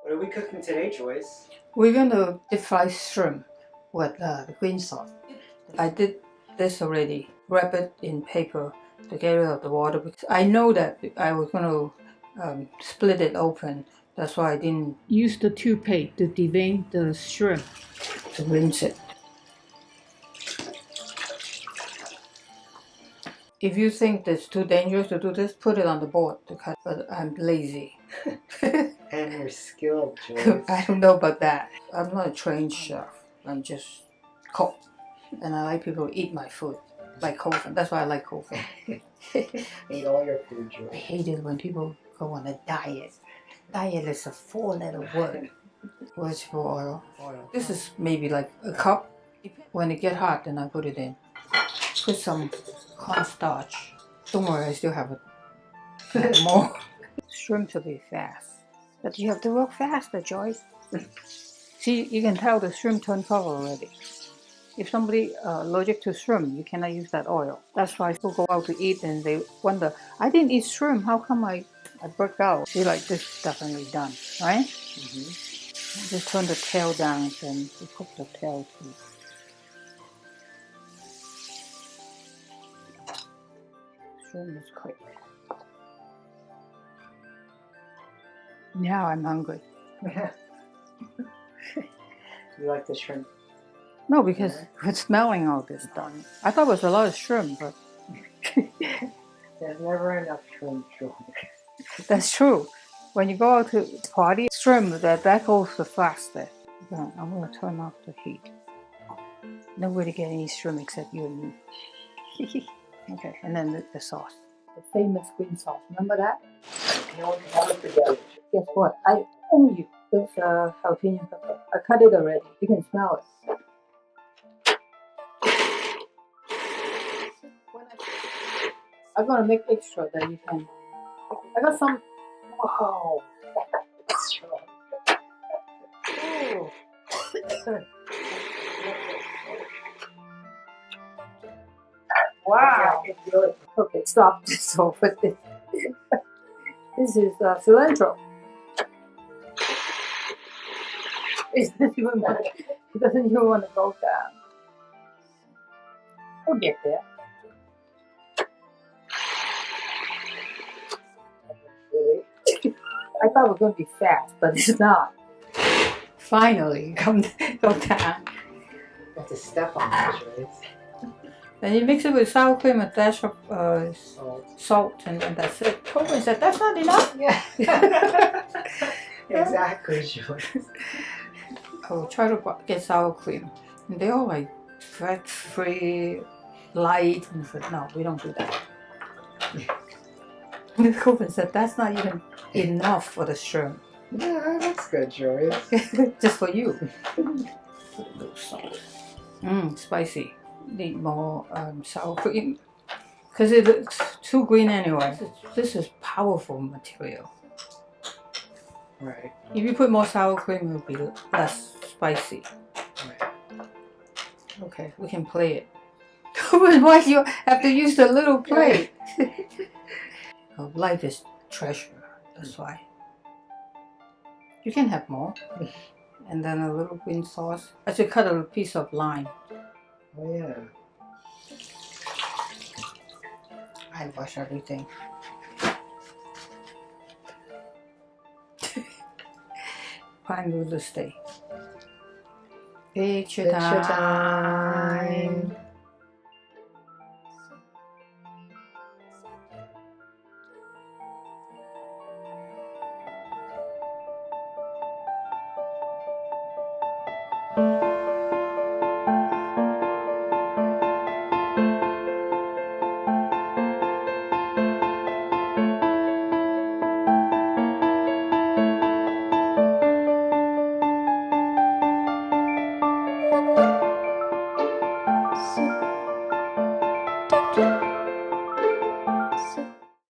What are we cooking today, Joyce? We're going to deep fry shrimp with the green sauce. I did this already. Wrap it in paper to get rid of the water because I know that I was going to split it open. That's why I didn't use the toothpaste to devein the shrimp to rinse it. If you think it's too dangerous to do this, put it on the board to cut, but I'm lazy. And you're skilled, Joyce. I don't know about that. I'm not a trained chef. I'm just cook. And I like people to eat my food, like Colvin. That's why I like Colvin. Eat all your food, Joyce. I hate it when people go on a diet. Diet is a 4-letter word. Vegetable oil. This is maybe like a cup. When it gets hot, then I put it in. Put some cornstarch. Don't worry, I still have more. Shrimp to be fast. But you have to work faster, Joyce. See, you can tell the shrimp turned color already. If somebody allergic to shrimp, you cannot use that oil. That's why people go out to eat and they wonder, I didn't eat shrimp, how come I broke out? See, like this is definitely done, right? Just turn the tail down, then you cook the tail too. Shrimp is quick. Now I'm hungry. You like the shrimp? No, because it's smelling all this stuff. I thought it was a lot of shrimp, but There's never enough shrimp, Joyce. that's true. When you go out to party, shrimp, that goes the fastest. I'm going to turn off the heat. Nobody get any shrimp except you and me. Okay, and then the sauce. The famous green sauce. Remember that? No one can ever forget it. Guess what? I owe you this jalapeno pepper. I cut it already. You can smell it. I'm gonna make extra that you can. I got some. Wow. Wow. Okay, stop this over this. This is cilantro. It doesn't even want to go down. We'll get there. I thought it was going to be fast, but it's not. Finally, go down. That's a step on it, Joyce. Then you mix it with sour cream, a dash of salt, and that's it. Colvin said, that's not enough? Yeah. Exactly, Joyce. Oh, try to get sour cream. And they're all like fat-free, light. And I said, no, we don't do that. Colvin said, that's not even enough for the shrimp. Yeah, that's good, Joyce. Just for you. Put a little salt. Spicy. Need more sour cream. Because it looks too green anyway. This is powerful material. Right. If you put more sour cream, it will be less spicy. Right. Okay, we can play it. Why do you have to use the little plate? Oh, life is treasure, that's why. You can have more. And then a little green sauce. I should cut a piece of lime. Oh, yeah. I wash everything. Prime real estate. Picture time.